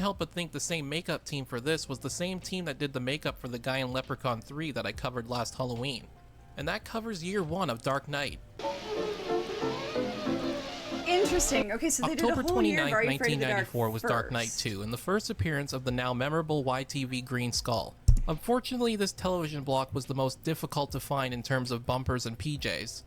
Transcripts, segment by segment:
help but think the same makeup team for this was the same team that did the makeup for the guy in Leprechaun 3 that I covered last Halloween. And that covers year 1 of Dark Knight. Interesting. Okay, so they did a October whole year 29th, Very Afraid of the 1994 Dark was first. Dark Knight 2, and the first appearance of the now memorable YTV Green Skull. Unfortunately, this television block was the most difficult to find in terms of bumpers and PJs.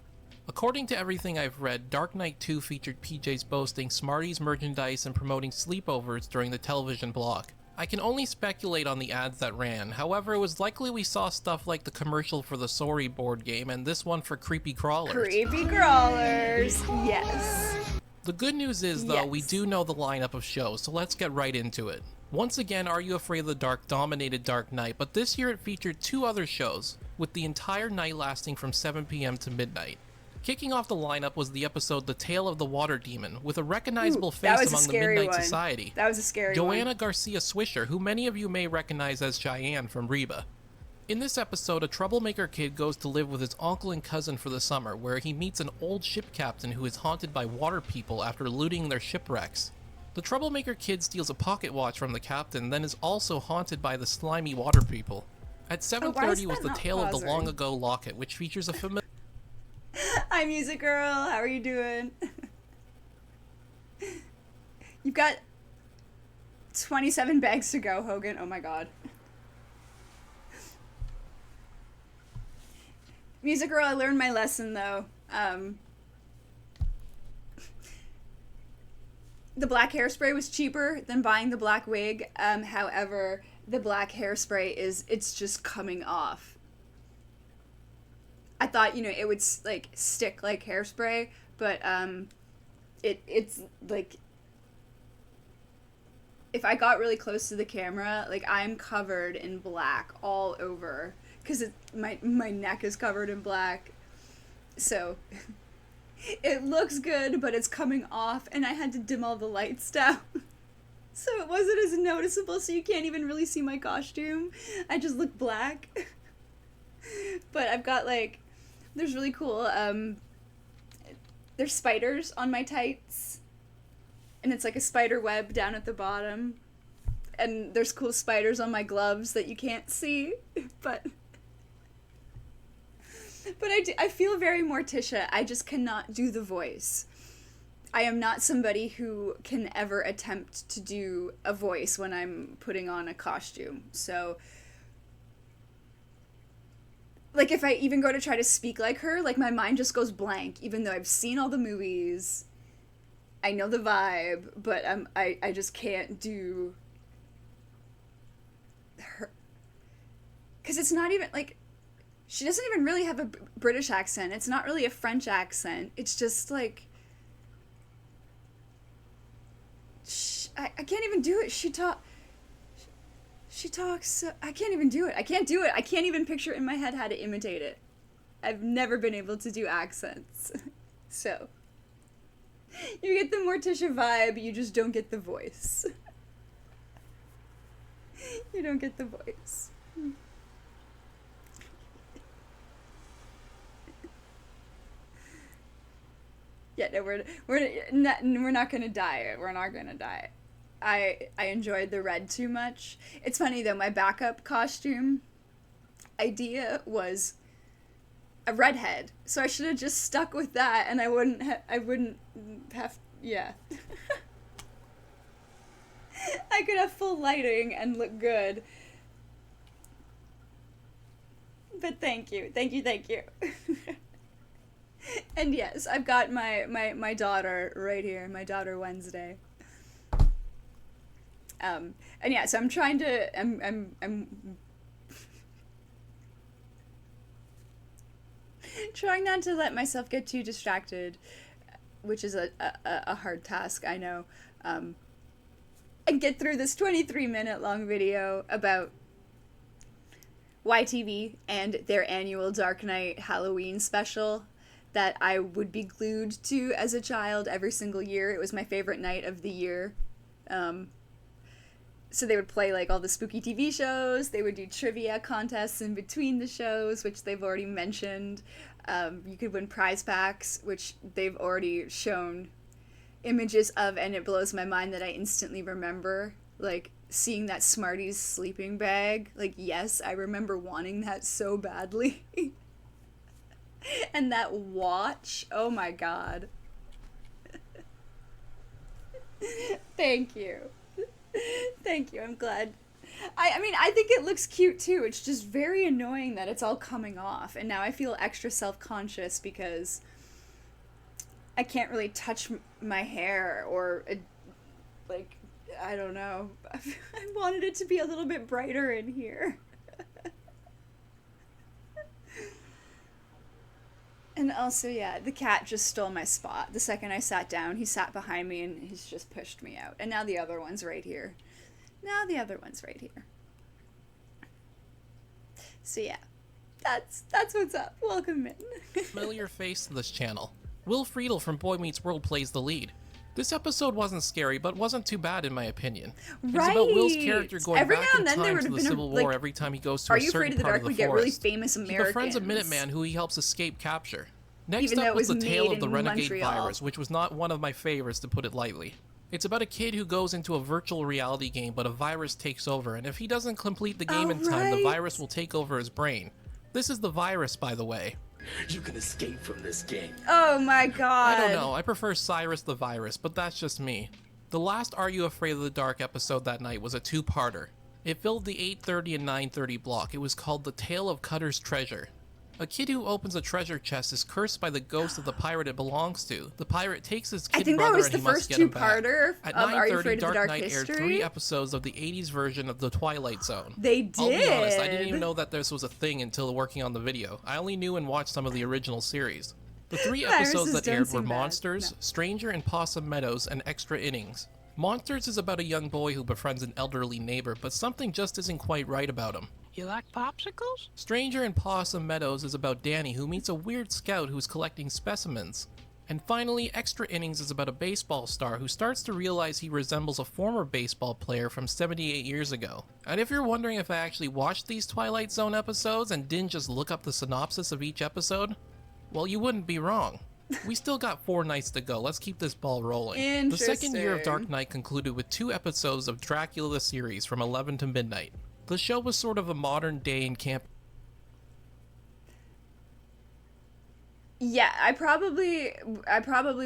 According to everything I've read, Dark Knight 2 featured PJs boasting Smarties merchandise and promoting sleepovers during the television block. I can only speculate on the ads that ran, however it was likely we saw stuff like the commercial for the Sorry board game and this one for Creepy Crawlers. Creepy Crawlers, yes. The good news is, though, we do know the lineup of shows, so let's get right into it. Once again, Are You Afraid of the Dark dominated Dark Knight, but this year it featured 2 other shows, with the entire night lasting from 7 p.m. to midnight. Kicking off the lineup was the episode The Tale of the Water Demon, with a recognizable face among the Midnight Society. That was a scary Joanna one. Garcia Swisher, who many of you may recognize as Cheyenne from Reba. In this episode, a troublemaker kid goes to live with his uncle and cousin for the summer, where he meets an old ship captain who is haunted by water people after looting their shipwrecks. The troublemaker kid steals a pocket watch from the captain, then is also haunted by the slimy water people. At 7:30 was The Tale of the Long Ago Locket, which features a familiar... Hi, Music Girl. How are you doing? You've got 27 bags to go, Hogan. Oh my god. Music Girl, I learned my lesson, though. The black hairspray was cheaper than buying the black wig. However, the black hairspray it's just coming off. I thought, it would, like, stick like hairspray, but, it's, like, if I got really close to the camera, like, I'm covered in black all over. Because my neck is covered in black. So, it looks good, but it's coming off, and I had to dim all the lights down. So it wasn't as noticeable, so you can't even really see my costume. I just look black. But I've got, like, there's really cool, there's spiders on my tights. And it's like a spider web down at the bottom. And there's cool spiders on my gloves that you can't see, but I feel very Morticia. I just cannot do the voice. I am not somebody who can ever attempt to do a voice when I'm putting on a costume. So, like, if I even go to try to speak like her, like, my mind just goes blank, even though I've seen all the movies. I know the vibe, but I just can't do her. Because it's not even, like, she doesn't even really have a British accent. It's not really a French accent. It's just, like, I can't even do it. She talks, I can't even do it. I can't do it. I can't even picture in my head how to imitate it. I've never been able to do accents. So, you get the Morticia vibe, you just don't get the voice. You don't get the voice. Yeah, no, we're not gonna die. We're not gonna die. I enjoyed the red too much. It's funny though, my backup costume idea was a redhead, so I should have just stuck with that, and I wouldn't have yeah. I could have full lighting and look good. But thank you. And yes, I've got my daughter right here, my daughter Wednesday. And yeah, so I'm trying to, I'm trying not to let myself get too distracted, which is a hard task, I know, and get through this 23-minute long video about YTV and their annual Dark Knight Halloween special that I would be glued to as a child every single year. It was my favorite night of the year. So they would play, like, all the spooky TV shows. They would do trivia contests in between the shows, which they've already mentioned. You could win prize packs, which they've already shown images of, and it blows my mind that I instantly remember like seeing that Smarties sleeping bag. Like, yes, I remember wanting that so badly. And that watch, oh my god. Thank you. Thank you, I'm glad. I mean, I think it looks cute too. It's just very annoying that it's all coming off. And now I feel extra self-conscious because I can't really touch my hair or, like, I don't know. I wanted it to be a little bit brighter in here. And also, yeah, the cat just stole my spot. The second I sat down, he sat behind me and he's just pushed me out. And now the other one's right here. Now the other one's right here. So yeah, that's what's up. Welcome in. Familiar face to this channel. Will Friedle from Boy Meets World plays the lead. This episode wasn't scary, but wasn't too bad in my opinion. Right. It's about Will's character going every back now in and then there time would to have the been Civil War every time he goes to Are a You Afraid certain of the part Dark of the would get forest. really famous Americans. He befriends a Minuteman who he helps escape capture. Next Even though up it was the was tale made of the in Renegade Montreal. Virus, which was not one of my favorites to put it lightly. It's about a kid who goes into a virtual reality game, but a virus takes over, and if he doesn't complete the game in time, the virus will take over his brain. This is the virus, by the way. You can escape from this game. Oh my god. I don't know, I prefer Cyrus the Virus, but that's just me. The last Are You Afraid of the Dark episode that night was a two-parter. It filled the 8:30 and 9:30 block. It was called The Tale of Cutter's Treasure. A kid who opens a treasure chest is cursed by the ghost of the pirate it belongs to. The pirate takes his I kid think that brother was and the he must first get him back. two-parter At of Are You 9:30, Afraid of the Dark Dark Knight aired History? 3 episodes of the 80s version of The Twilight Zone. They did. I'll be honest, I didn't even know that this was a thing until working on the video. I only knew and watched some of the original series. The 3 episodes Viruses that don't aired were seem bad. Monsters, No. Stranger in Possum Meadows, and Extra Innings. Monsters is about a young boy who befriends an elderly neighbor, but something just isn't quite right about him. You like popsicles? Stranger in Possum Meadows is about Danny, who meets a weird scout who's collecting specimens. And finally, Extra Innings is about a baseball star who starts to realize he resembles a former baseball player from 78 years ago. And if you're wondering if I actually watched these Twilight Zone episodes and didn't just look up the synopsis of each episode, well, you wouldn't be wrong. We still got 4 nights to go. Let's keep this ball rolling. The second year of Dark Knight concluded with 2 episodes of Dracula the series from 11 to midnight. The show was sort of a modern day in camp. Yeah, I probably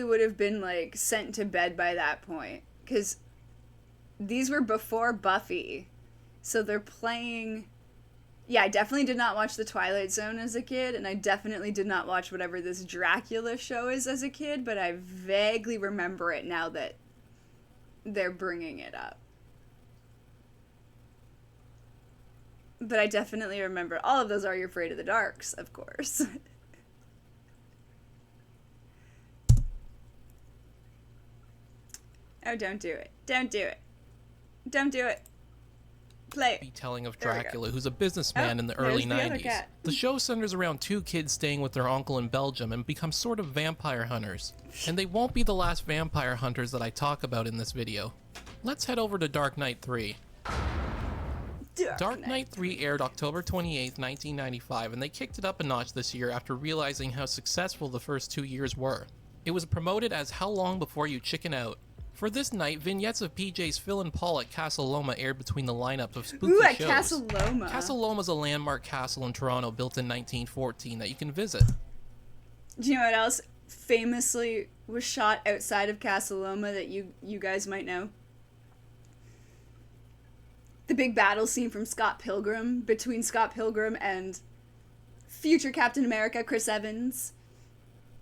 would have been like sent to bed by that point cuz these were before Buffy. So they're playing. Yeah, I definitely did not watch The Twilight Zone as a kid, and I definitely did not watch whatever this Dracula show is as a kid, but I vaguely remember it now that they're bringing it up. But I definitely remember all of those Are You Afraid of the Darks, of course. Oh, don't do it. Don't do it. Don't do it. Play. Telling of There we go. Dracula, who's a businessman Oh, in the there's early the other 90s. cat. The show centers around 2 kids staying with their uncle in Belgium and become sort of vampire hunters. And they won't be the last vampire hunters that I talk about in this video. Let's head over to Dark Knight 3. Dark Knight 3 aired October 28, 1995, and they kicked it up a notch this year after realizing how successful the first 2 years were. It was promoted as How Long Before You Chicken Out. For this night, vignettes of PJ's Phil and Paul at Castle Loma aired between the lineup of spooky Ooh, at shows. Castle Loma. Castle Loma is a landmark castle in Toronto built in 1914 that you can visit. Do you know what else famously was shot outside of Castle Loma that you guys might know? The big battle scene from Scott Pilgrim, between Scott Pilgrim and future Captain America, Chris Evans,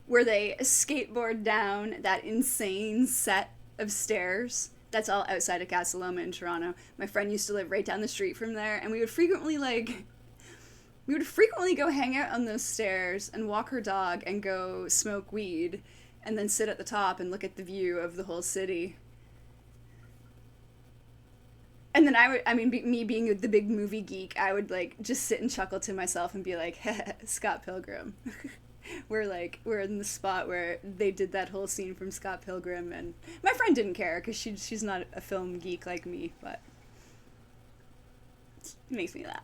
where they skateboard down that insane set of stairs. That's all outside of Castle Loma in Toronto. My friend used to live right down the street from there, and we would frequently go hang out on those stairs and walk her dog and go smoke weed and then sit at the top and look at the view of the whole city. And then me being the big movie geek, I would like just sit and chuckle to myself and be like, Scott Pilgrim. We're in the spot where they did that whole scene from Scott Pilgrim, and my friend didn't care because she's not a film geek like me, but it makes me laugh.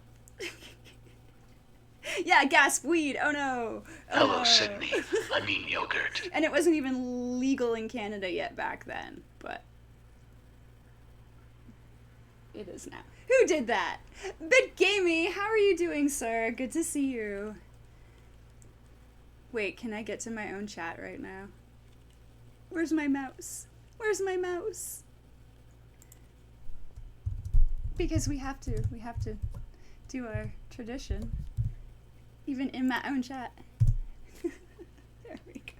Yeah, gasp, weed, oh no. Oh, Hello, no. Sydney. I mean yogurt. And it wasn't even legal in Canada yet back then, but It is now. Who did that? BitGamey, how are you doing, sir? Good to see you. Wait, can I get to my own chat right now? Where's my mouse? Where's my mouse? Because we have to do our tradition. Even in my own chat. There we go.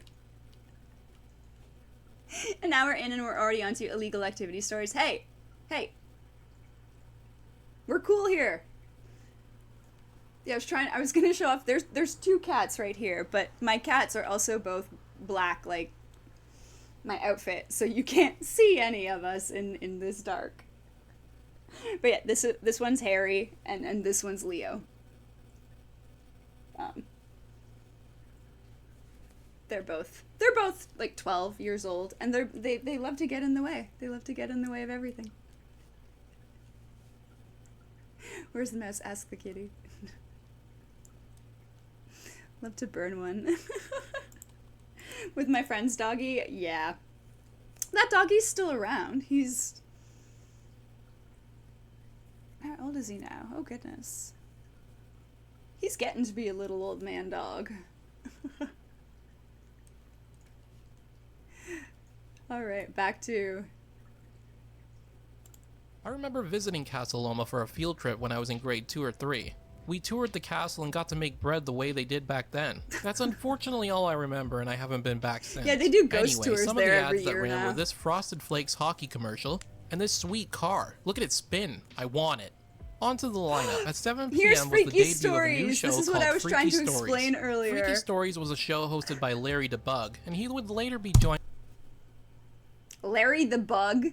And now we're in and we're already onto illegal activity stories. Hey! Hey! We're cool here. Yeah, I was gonna show off, there's two cats right here, but my cats are also both black, like my outfit, so you can't see any of us in this dark. But yeah, this one's Harry, and this one's Leo. They're both like 12 years old, and they love to get in the way. They love to get in the way of everything. Where's the mouse? Ask the kitty. Love to burn one. With my friend's doggy, yeah. That doggy's still around. He's... How old is he now? Oh, goodness. He's getting to be a little old man dog. Alright, back to... I remember visiting Castle Loma for a field trip when I was in grade 2 or 3. We toured the castle and got to make bread the way they did back then. That's unfortunately all I remember, and I haven't been back since. Yeah, they do ghost anyway, tours some there of the every ads that year ran now. were this Frosted Flakes hockey commercial and this sweet car. Look at it spin. I want it. On to the lineup. At 7 p.m. Here's was the Freaky debut Stories. of a new show This is called what I was Freaky trying to Stories. explain earlier. Freaky Stories was a show hosted by Larry DeBug, and he would later be joined... Larry the Bug?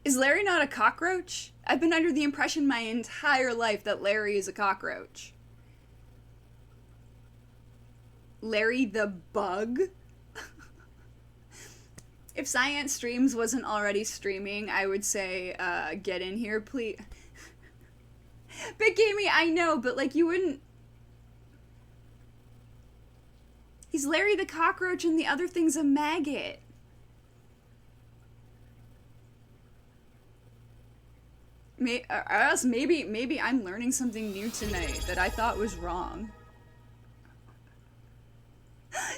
Is Larry not a cockroach? I've been under the impression my entire life that Larry is a cockroach. Larry the Bug? If Science Streams wasn't already streaming, I would say, get in here, please. BitGamey, I know, but, like, you wouldn't... He's Larry the cockroach and the other thing's a maggot. Or else maybe I'm learning something new tonight that I thought was wrong.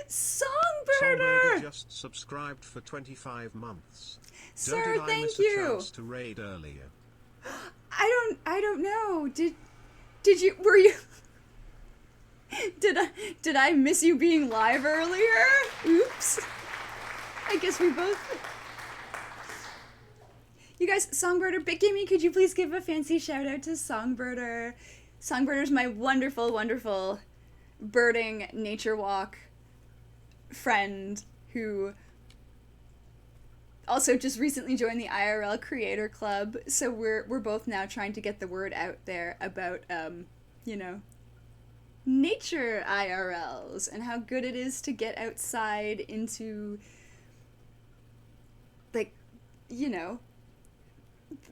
Songbirder! Just subscribed for 25 months. Sir, Did I thank miss you. a chance to raid earlier? I don't know. Did you, were you... Did I miss you being live earlier? Oops. I guess we both... You guys, Songbirder, BitGamey, could you please give a fancy shout out to Songbirder? Songbirder's my wonderful, wonderful birding nature walk friend who also just recently joined the IRL Creator Club. So we're both now trying to get the word out there about, you know, nature IRLs and how good it is to get outside into, like, you know,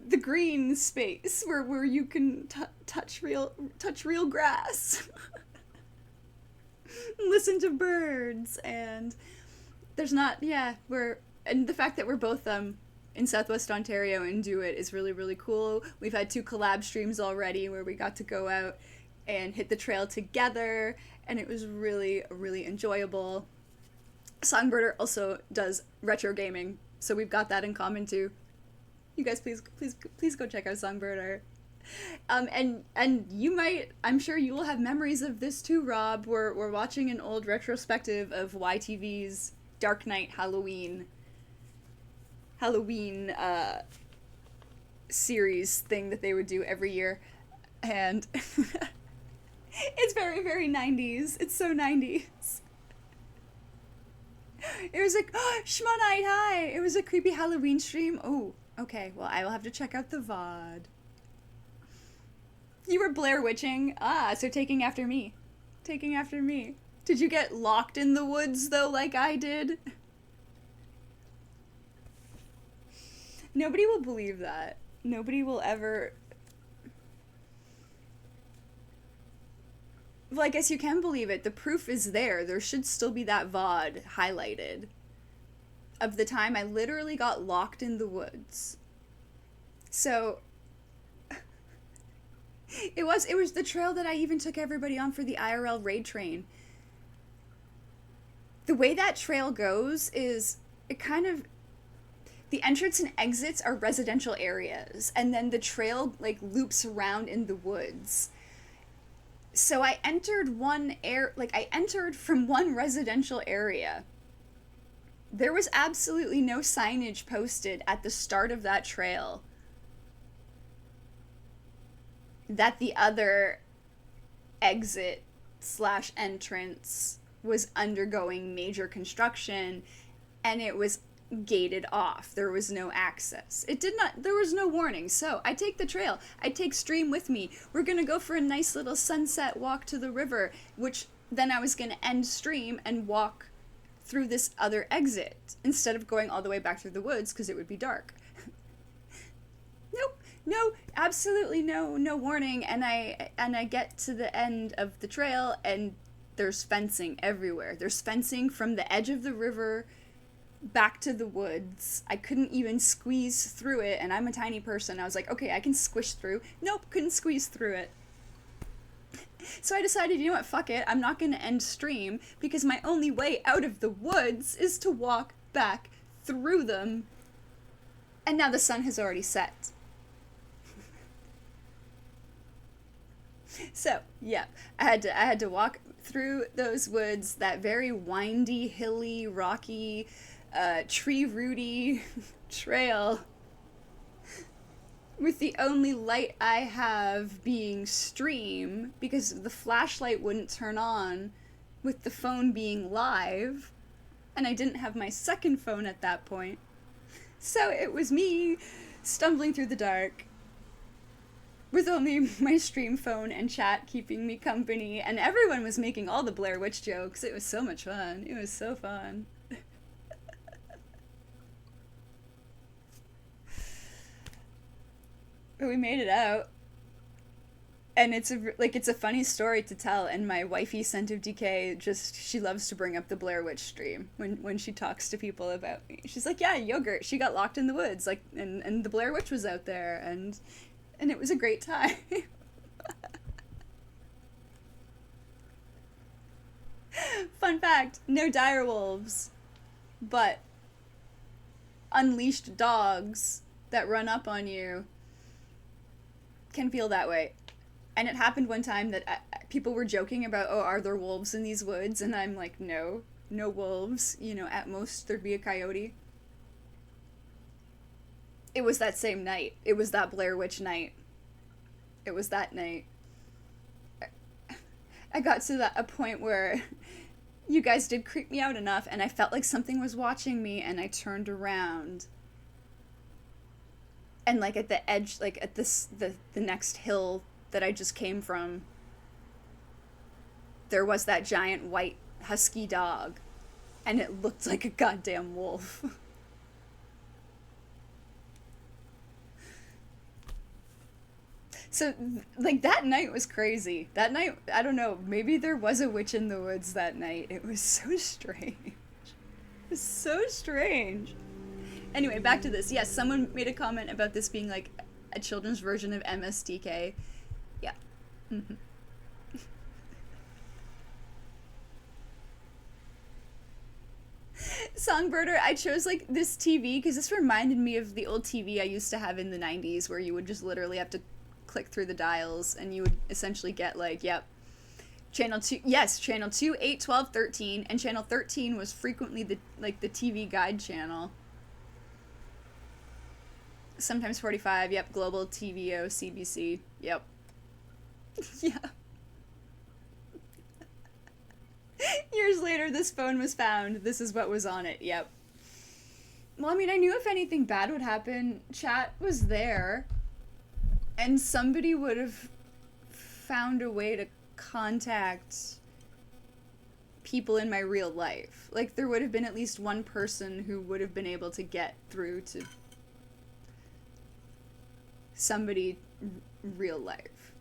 the green space where you can touch real grass. Listen to birds, and there's not, and the fact that we're both in Southwest Ontario and do it is really, really cool. We've had 2 collab streams already where we got to go out and hit the trail together, and it was really, really enjoyable. Songbirder also does retro gaming, so we've got that in common too. You guys, please go check out Songbirder. And you might, I'm sure you will have memories of this too, Rob. We're watching an old retrospective of YTV's Dark Knight Halloween series thing that they would do every year, and it's very, very 90s. It's so 90s. It was like, oh, Shmonite, hi! It was a creepy Halloween stream. Oh, okay, well, I will have to check out the VOD. You were Blair Witching. Ah, so taking after me. Taking after me. Did you get locked in the woods, though, like I did? Nobody will believe that. Nobody will ever... Well, I guess you can believe it. The proof is there. There should still be that VOD highlighted. of the time I literally got locked in the woods. So it was the trail that I even took everybody on for the IRL raid train. The way that trail goes is it kind of, the entrance and exits are residential areas, and then the trail like loops around in the woods. So I entered I entered from one residential area. There was absolutely no signage posted at the start of that trail that the other exit / entrance was undergoing major construction, and it was gated off. There was no access. There was no warning. So I take the trail. I take Stream with me. We're gonna go for a nice little sunset walk to the river, which then I was gonna end Stream and walk through this other exit instead of going all the way back through the woods because it would be dark. Nope. No, absolutely no warning. And I get to the end of the trail and there's fencing everywhere. There's fencing from the edge of the river back to the woods. I couldn't even squeeze through it, and I'm a tiny person. I was like, okay, I can squish through. Nope, couldn't squeeze through it. So I decided, you know what, fuck it. I'm not going to end Stream because my only way out of the woods is to walk back through them. And now the sun has already set. So, yeah, I had to walk through those woods, that very windy, hilly, rocky, tree-rooty trail, with the only light I have being Stream, because the flashlight wouldn't turn on with the phone being live, and I didn't have my second phone at that point. So it was me stumbling through the dark, with only my Stream phone and chat keeping me company, and everyone was making all the Blair Witch jokes. It was so much fun. It was so fun. But we made it out. And it's a funny story to tell, and my wifey, Scent of Decay, she loves to bring up the Blair Witch stream when she talks to people about me. She's like, yeah, Yogurt, she got locked in the woods, like, and the Blair Witch was out there, and it was a great time. Fun fact, no direwolves, but unleashed dogs that run up on you can feel that way. And it happened one time that people were joking about, oh, are there wolves in these woods? And I'm like, no wolves. You know, at most there'd be a coyote. It was that same night. It was that Blair Witch night. It was that night. I got to a point where you guys did creep me out enough, and I felt like something was watching me, and I turned around. And, like, at the edge, like, at the next hill that I just came from, there was that giant white husky dog, and it looked like a goddamn wolf. So, like, that night was crazy. That night, I don't know, maybe there was a witch in the woods that night. It was so strange. It was so strange. Anyway, back to this. Yes, someone made a comment about this being, like, a children's version of MSDK. Yeah. Mm-hmm. Songbirder, I chose, like, this TV because this reminded me of the old TV I used to have in the 90s where you would just literally have to click through the dials and you would essentially get, like, yep, channel 2, yes, channel 2, 8, 12, 13, and channel 13 was frequently the TV guide channel. Sometimes 45, yep, Global TVO, CBC, yep. Yeah. Years later, this phone was found. This is what was on it, yep. Well, I mean, I knew if anything bad would happen, chat was there, and somebody would have found a way to contact people in my real life. Like, there would have been at least one person who would have been able to get through to somebody real life.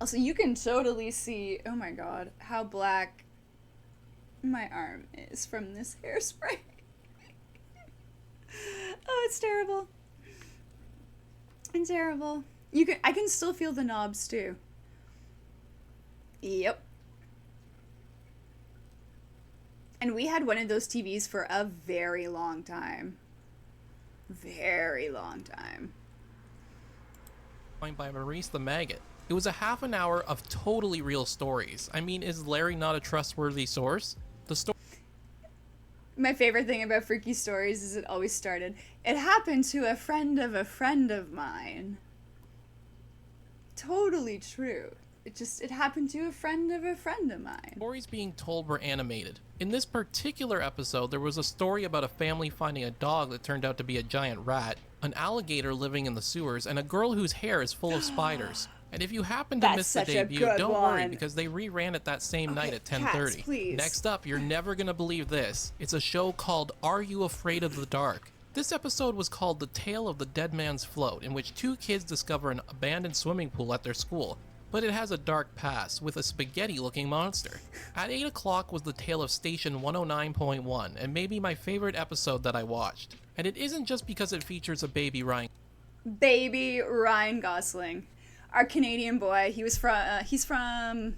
Also, you can totally see, oh my god, how black my arm is from this hairspray. Oh, it's terrible. It's terrible. I can still feel the knobs too. Yep. And we had one of those TVs for a very long time. Very long time. By Maurice the Maggot. It was a half an hour of totally real stories. I mean, is Larry not a trustworthy source? The story. My favorite thing about Freaky Stories is it always started, it happened to a friend of mine. Totally true. It happened to a friend of mine. Stories being told were animated. In this particular episode, there was a story about a family finding a dog that turned out to be a giant rat, an alligator living in the sewers, and a girl whose hair is full of spiders. And if you happen to miss the such a debut, good don't worry, one. because they reran it that same night at Cats, 10:30. please. Next up, you're never gonna believe this. It's a show called Are You Afraid of the Dark? This episode was called The Tale of the Dead Man's Float, in which two kids discover an abandoned swimming pool at their school, but it has a dark past with a spaghetti-looking monster. At 8 o'clock was the tale of Station 109.1, and maybe my favorite episode that I watched. And it isn't just because it features a baby Ryan. Baby Ryan Gosling. Our Canadian boy. He's from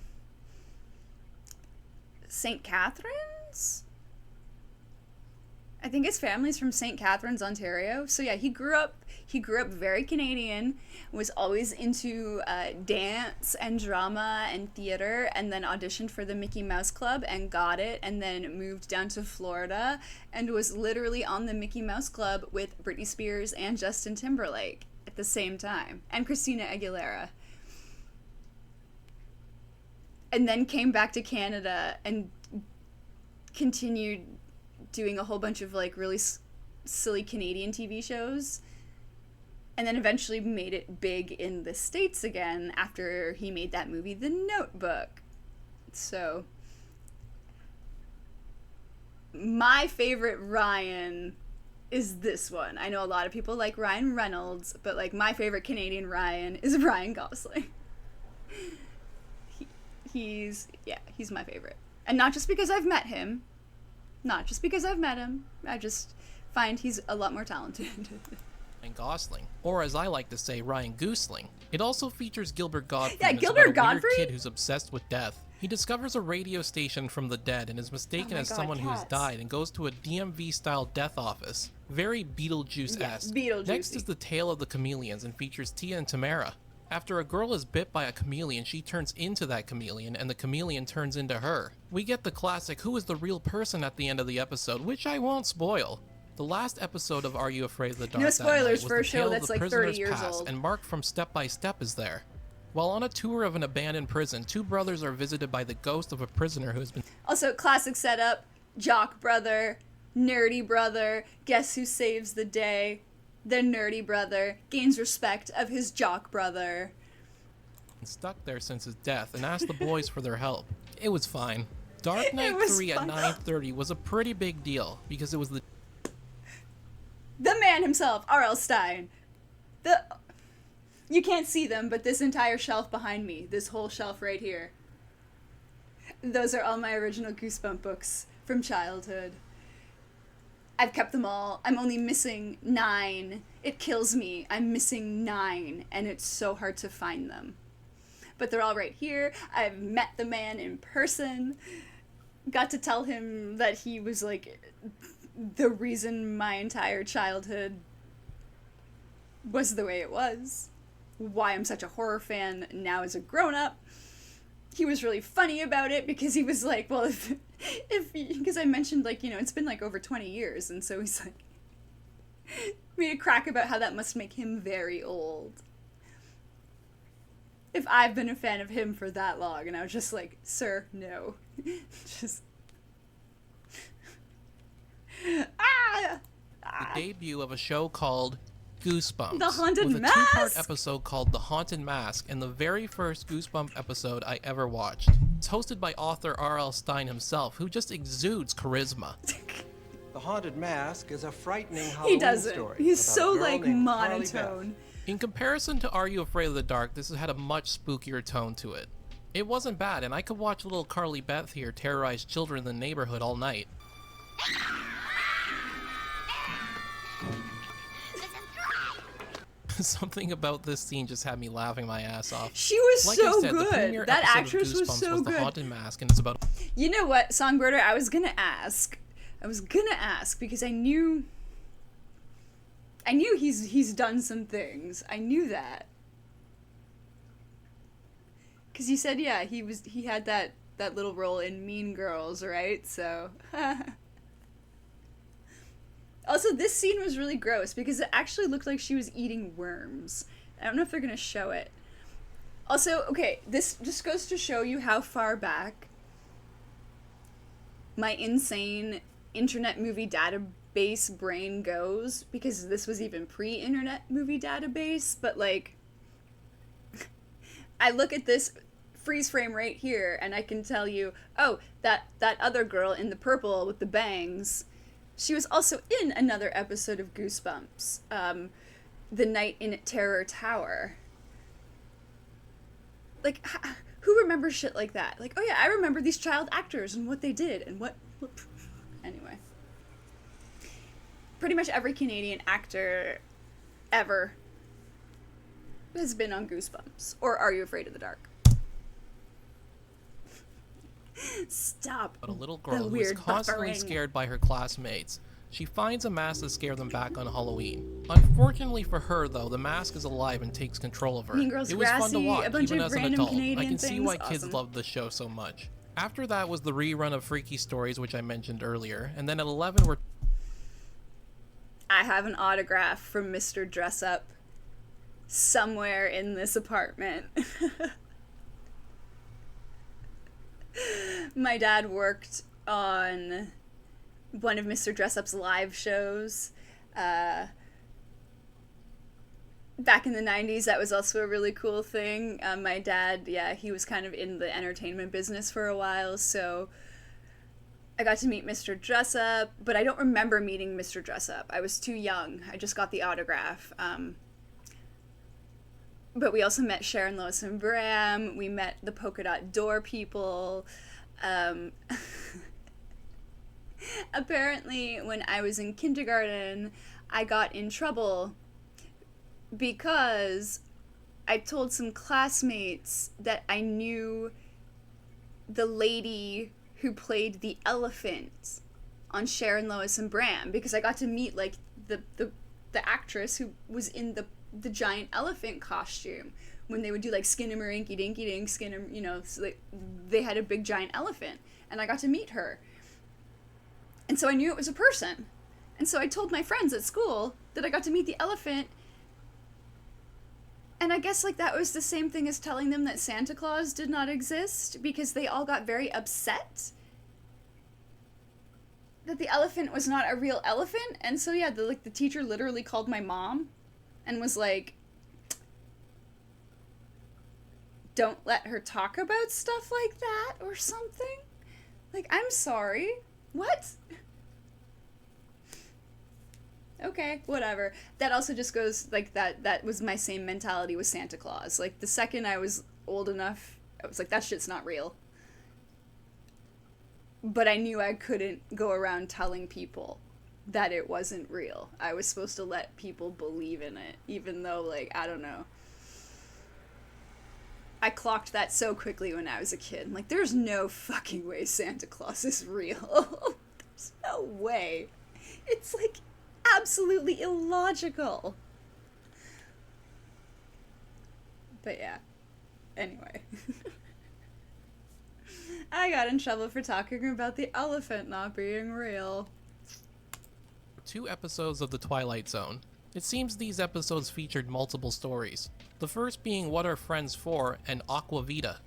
St. Catharines? I think his family's from St. Catharines, Ontario. So yeah, he grew up very Canadian, was always into dance and drama and theater, and then auditioned for the Mickey Mouse Club and got it, and then moved down to Florida and was literally on the Mickey Mouse Club with Britney Spears and Justin Timberlake at the same time, and Christina Aguilera. And then came back to Canada and continued doing a whole bunch of like really silly Canadian TV shows, and then eventually made it big in the States again after he made that movie The Notebook. So my favorite Ryan is this one. I know a lot of people like Ryan Reynolds, but like my favorite Canadian Ryan is Ryan Gosling. He's my favorite. And not just because I've met him. I just find he's a lot more talented. Ryan Gosling, or as I like to say, Ryan Goosling. It also features Gilbert Gottfried. Yeah, and it's Gilbert about a Gottfried? weird kid who's obsessed with death. He discovers a radio station from the dead and is mistaken Oh my as God, someone who has cats. died and goes to a DMV-style death office. Very Beetlejuice-esque. Yeah, Beetlejuice-y. Next is The Tale of the Chameleons and features Tia and Tamara. After a girl is bit by a chameleon, she turns into that chameleon, and the chameleon turns into her. We get the classic who is the real person at the end of the episode, which I won't spoil. The last episode of Are You Afraid of the Dark No that night spoilers was for a the show tale of that's the like 30 prisoner's years past, old. and Mark from Step by Step is there. While on a tour of an abandoned prison, two brothers are visited by the ghost of a prisoner who has been Also, classic setup, jock brother, nerdy brother, guess who saves the day? The nerdy brother gains respect of his jock brother. stuck there since his death and asked the boys for their help. It was fine. Dark Knight was 3 fun. at 9:30 was a pretty big deal because it was the The man himself, R.L. Stein. You can't see them, but this entire shelf behind me, this whole shelf right here, those are all my original Goosebump books from childhood. I've kept them all. I'm only missing 9. It kills me. I'm missing 9, and it's so hard to find them. But they're all right here. I've met the man in person. Got to tell him that he was, like, the reason my entire childhood was the way it was. Why I'm such a horror fan now as a grown-up. He was really funny about it because he was like, well, because I mentioned, like, you know, it's been like over 20 years, and so he's like, made a crack about how that must make him very old. If I've been a fan of him for that long, and I was just like, sir, no. Just. the debut of a show called Goosebumps. The Haunted with a two-part Mask? episode called The Haunted Mask, and the very first Goosebump episode I ever watched. It's hosted by author R.L. Stein himself, who just exudes charisma. The Haunted Mask is a frightening He Halloween doesn't. story. He's about so, a girl like, named Carly monotone. Beth. In comparison to Are You Afraid of the Dark, this has had a much spookier tone to it. It wasn't bad, and I could watch little Carly Beth here terrorize children in the neighborhood all night. Something about this scene just had me laughing my ass off. She was Like so I said, the good. premiere That episode actress of was Goosebumps so The good. Haunted Mask, and it's about... You know what, Songbirder? I was gonna ask because I knew he's done some things. I knew that. Cause you said he had that little role in Mean Girls, right? So also this scene was really gross because it actually looked like she was eating worms. I don't know if they're gonna show it. Also, okay, this just goes to show you how far back my insane internet movie database brain goes, because this was even pre-internet movie database, but like I look at this freeze frame right here and I can tell you, oh, that other girl in the purple with the bangs, she was also in another episode of Goosebumps, The Night in Terror Tower. Like, who remembers shit like that? Like, oh yeah, I remember these child actors and what they did and what... Anyway. Pretty much every Canadian actor ever has been on Goosebumps. Or Are You Afraid of the Dark? Stop. But a little girl who is weird constantly buffering. scared by her classmates. She finds a mask to scare them back on Halloween. Unfortunately for her, though, the mask is alive and takes control of her. Mean Girls, it was fun to Grassy, watch, a bunch even of as an random adult. I Canadian can see things. why kids Awesome. loved the show so much. After that was the rerun of Freaky Stories, which I mentioned earlier, and then at 11 were... I have an autograph from Mr. Dressup somewhere in this apartment. My dad worked on one of Mr. Dressup's live shows. Back in the 90s, that was also a really cool thing. My dad, he was kind of in the entertainment business for a while, so I got to meet Mr. Dressup, but I don't remember meeting Mr. Dressup. I was too young. I just got the autograph. But we also met Sharon, Lois, and Bram. We met the Polka Dot Door people. Apparently, when I was in kindergarten, I got in trouble because I told some classmates that I knew the lady who played the elephant on Sharon, Lois, and Bram, because I got to meet like the actress who was in the giant elephant costume when they would do like Skinnamarink Dinky Dink, so they had a big giant elephant, and I got to meet her. And so I knew it was a person. And so I told my friends at school that I got to meet the elephant. And I guess like that was the same thing as telling them that Santa Claus did not exist, because they all got very upset that the elephant was not a real elephant. And so yeah, the teacher literally called my mom and was like, don't let her talk about stuff like that or something. Like, I'm sorry. What? Okay, whatever. That also just goes, like, that was my same mentality with Santa Claus. Like, the second I was old enough, I was like, that shit's not real. But I knew I couldn't go around telling people that it wasn't real. I was supposed to let people believe in it, even though, like, I don't know. I clocked that so quickly when I was a kid. Like, there's no fucking way Santa Claus is real. There's no way. It's, like, absolutely illogical. But yeah. Anyway. I got in trouble for talking about the elephant not being real. 2 episodes of The Twilight Zone. It seems these episodes featured multiple stories. The first being What Are Friends For and Aqua Vita.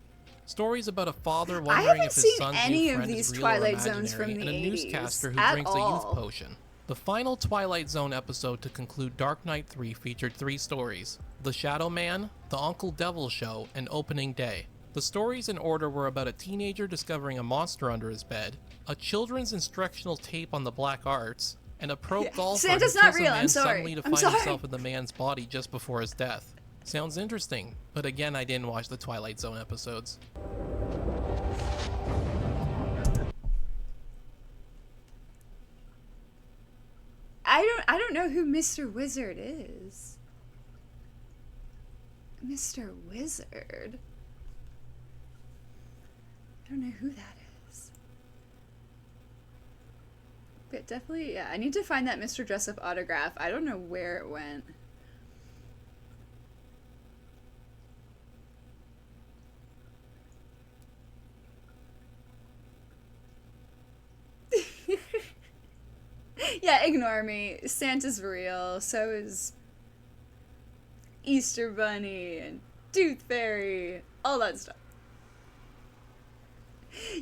Stories about a father wondering if his son's new friend is real or imaginary, and a newscaster who drinks a youth potion. The final Twilight Zone episode to conclude Dark Knight 3 featured 3 stories: The Shadow Man, The Uncle Devil Show, and Opening Day. The stories in order were about a teenager discovering a monster under his bed, a children's instructional tape on the black arts, and a pro golfer Santa's who not kills a real, man I'm sorry. suddenly to I'm find sorry. himself in the man's body just before his death. Sounds interesting, but again, I didn't watch the Twilight Zone episodes. I don't know who Mr. Wizard is. Mr. Wizard? I don't know who that is. But definitely, yeah, I need to find that Mr. Dressup autograph. I don't know where it went. Yeah, ignore me. Santa's real. So is Easter Bunny and Tooth Fairy. All that stuff.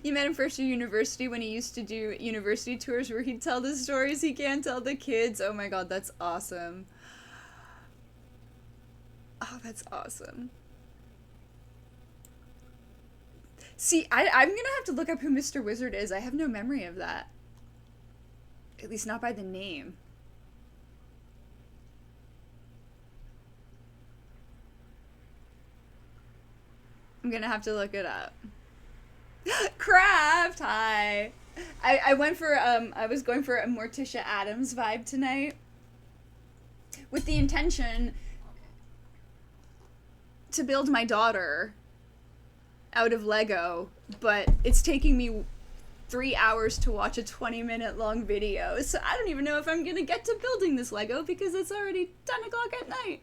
You met him first year university when he used to do university tours where he'd tell the stories he can't tell the kids. Oh my god, that's awesome. Oh, that's awesome. See, I'm gonna have to look up who Mr. Wizard is. I have no memory of that. At least not by the name. I'm gonna have to look it up. Craft, hi. I went for I was going for a Morticia Addams vibe tonight, with the intention to build my daughter out of Lego, but it's taking me 3 hours to watch a 20-minute long video, so I don't even know if I'm gonna get to building this Lego because it's already 10 o'clock at night.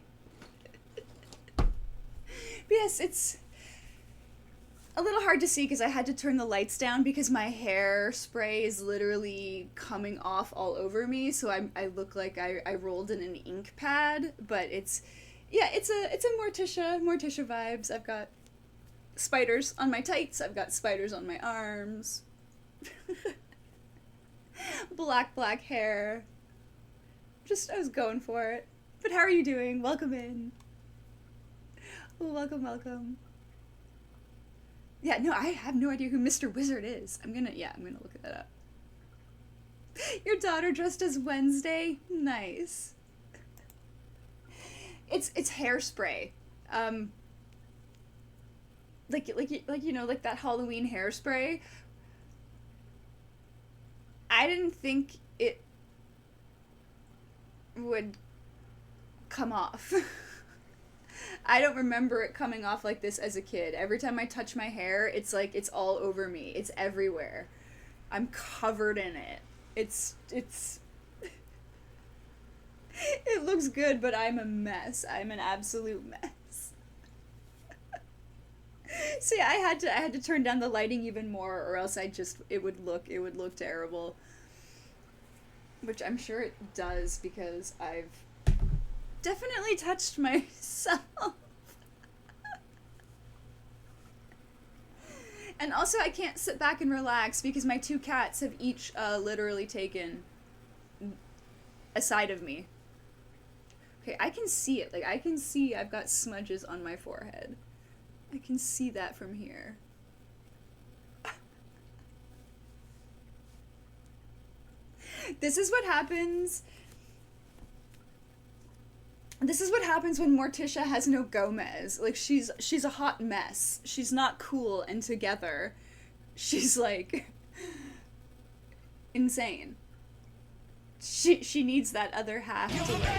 But yes, it's a little hard to see because I had to turn the lights down because my hairspray is literally coming off all over me, so I look like I rolled in an ink pad, but it's a Morticia vibes. I've got spiders on my tights, I've got spiders on my arms. black hair. I was going for it. But how are you doing? Welcome in. Welcome. Yeah, no, I have no idea who Mr. Wizard is. I'm gonna look that up. Your daughter dressed as Wednesday? Nice. It's hairspray. Like you know, like that Halloween hairspray. I didn't think it would come off. I don't remember it coming off like this as a kid. Every time I touch my hair, it's like it's all over me. It's everywhere. I'm covered in it. It's it looks good, but I'm a mess. I'm an absolute mess. See, I had to turn down the lighting even more, or else it would look terrible. Which I'm sure it does because I've definitely touched myself. And also I can't sit back and relax because my 2 cats have each literally taken a side of me. Okay, I can see it. Like, I can see I've got smudges on my forehead. I can see that from here. This is what happens. This is what happens when Morticia has no Gomez. Like, she's a hot mess. She's not cool and together. She's like insane. She needs that other half to like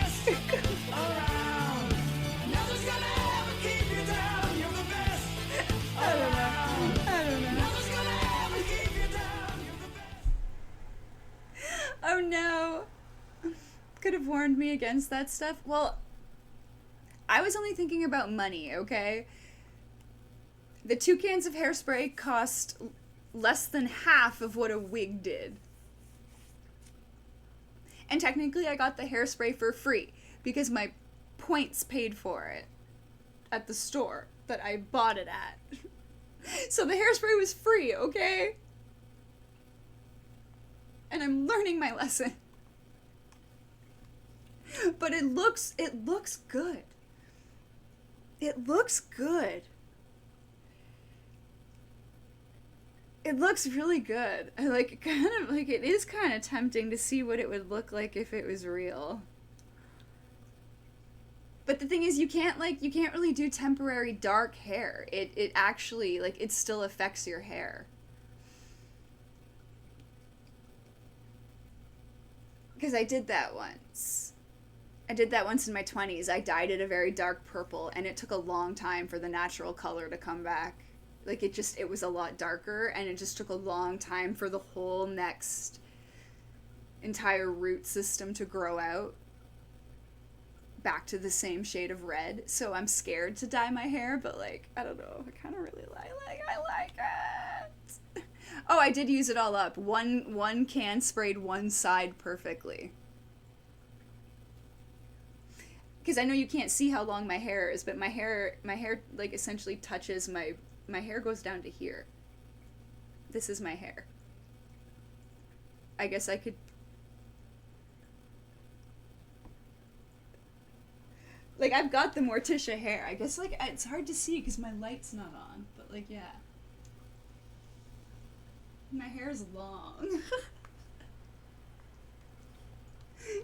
Oh no. Could have warned me against that stuff. Well, I was only thinking about money, okay? The 2 cans of hairspray cost less than half of what a wig did. And technically I got the hairspray for free because my points paid for it at the store that I bought it at. So the hairspray was free, okay? And I'm learning my lesson. But it looks good. It looks good. It looks really good. I like it is kind of tempting to see what it would look like if it was real. But the thing is, you can't really do temporary dark hair. It actually, like, it still affects your hair. Because I did that once. I did that once in my 20s. I dyed it a very dark purple, and it took a long time for the natural color to come back. Like, it was a lot darker, and it just took a long time for the whole next entire root system to grow out back to the same shade of red. So I'm scared to dye my hair, but, like, I don't know. I kind of really like it. Oh, I did use it all up. One can sprayed one side perfectly. Because I know you can't see how long my hair is, but my hair like essentially touches my hair goes down to here. This is my hair. I guess I could. Like, I've got the Morticia hair. I guess, like, it's hard to see because my light's not on, but, like, yeah. My hair's long.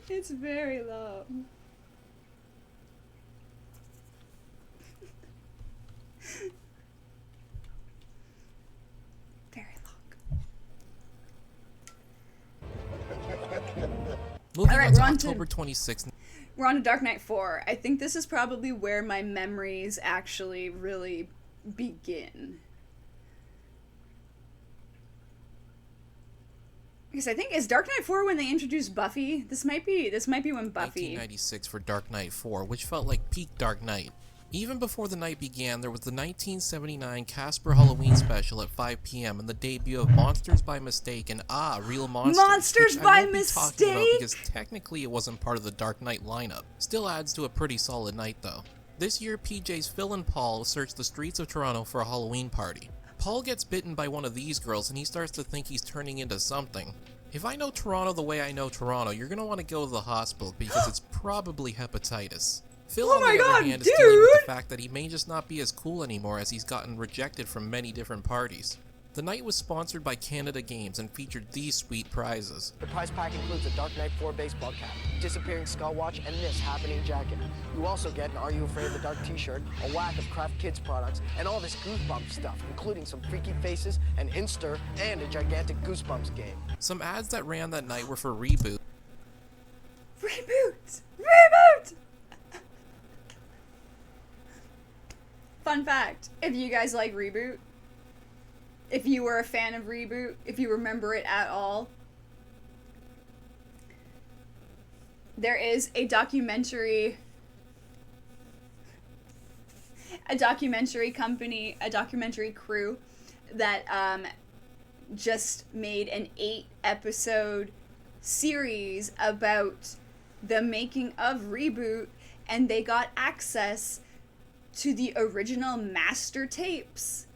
It's very long. Very long. Moving Alright, on to we're on to- October 26th. We're on to Dark Knight 4. I think this is probably where my memories actually really begin. Because I think, is Dark Knight 4 when they introduced Buffy? This might be when Buffy... 1996 for Dark Knight 4, which felt like peak Dark Knight. Even before the night began, there was the 1979 Casper Halloween special at 5 p.m. and the debut of Monsters by Mistake and Real Monsters. Monsters which by I won't be talking about Mistake? because technically it wasn't part of the Dark Knight lineup. Still adds to a pretty solid night though. This year, PJ's Phil and Paul search the streets of Toronto for a Halloween party. Paul gets bitten by one of these girls and he starts to think he's turning into something. If I know Toronto the way I know Toronto, you're gonna want to go to the hospital because it's probably hepatitis. Phil, Oh on my the other God, hand, is dealing with dude! the fact that he may just not be as cool anymore as he's gotten rejected from many different parties. The night was sponsored by Canada Games and featured these sweet prizes. The prize pack includes a Dark Knight 4 baseball cap, disappearing skull watch, and this happening jacket. You also get an Are You Afraid of the Dark t-shirt, a whack of Kraft Kids products, and all this Goosebumps stuff, including some freaky faces, an Insta, and a gigantic Goosebumps game. Some ads that ran that night were for Reboot. Reboot! Reboot! Fun fact, if you guys like Reboot, if you were a fan of Reboot, if you remember it at all, there is a documentary company, a documentary crew that just made an 8-episode series about the making of Reboot, and they got access to the original master tapes,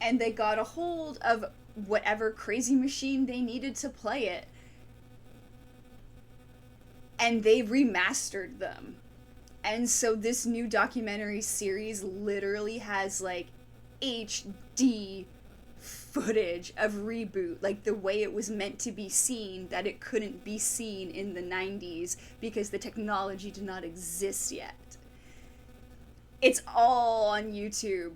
and they got a hold of whatever crazy machine they needed to play it, and they remastered them. And so this new documentary series literally has, like, HD footage of Reboot, like the way it was meant to be seen, that it couldn't be seen in the 90s because the technology did not exist yet. It's all on YouTube,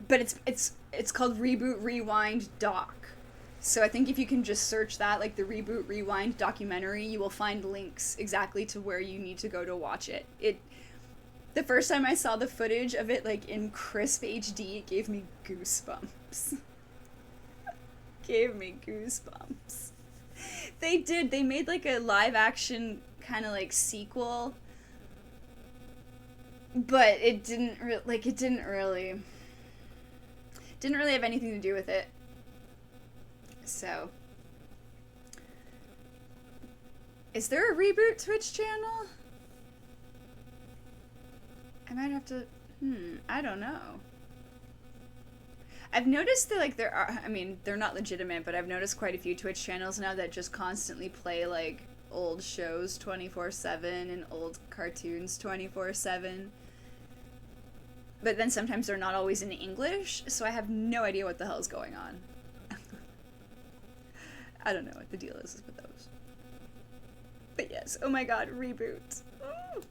but it's called Reboot Rewind Doc. So I think if you can just search that, like the Reboot Rewind documentary, you will find links exactly to where you need to go to watch it. The first time I saw the footage of it, like in crisp HD, it gave me goosebumps. Gave me goosebumps. They made like a live action kind of like sequel, but it didn't really have anything to do with it. So, is there a Reboot Twitch channel? I might have to, I don't know. I've noticed that, like, they're not legitimate, but I've noticed quite a few Twitch channels now that just constantly play, like, old shows 24/7 and old cartoons 24/7. But then sometimes they're not always in English, so I have no idea what the hell is going on. I don't know what the deal is with those. But yes, oh my god, reboot. Ooh.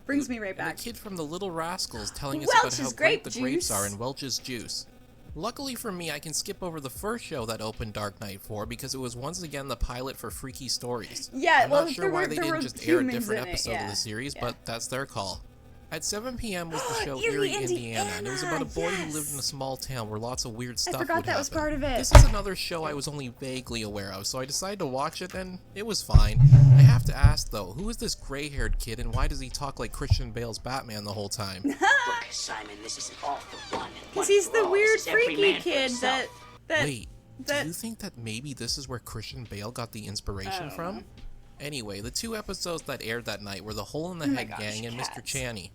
Brings me right And back. a kid from the Little Rascals telling us about Welch's how grape great the grapes juice. are in Welch's Juice. Luckily for me, I can skip over the first show that opened Dark Knight 4 because it was once again the pilot for Freaky Stories. Yeah, I'm well, not sure there why were- they there didn't were just air a humans different in it, episode of yeah, the series, yeah. but that's their call. At 7 p.m. was the show Erie, Erie, Indiana, and it was about a boy Indiana, who lived in a yes. small town where lots of weird stuff forgot would that was happen. part of it. This is another show I was only vaguely aware of, so I decided to watch it, and it was fine. I have to ask, though, who is this gray-haired kid, and why does he talk like Christian Bale's Batman the whole time? Look, Simon, this isn't all for one. and one Because he's for the all. weird, This is every freaky man for kid himself. that Wait, that- do you think that maybe this is where Christian Bale got the inspiration from? Anyway, the two episodes that aired that night were The Hole in the Oh my Head gosh, Gang and Mr. cats. Chaney.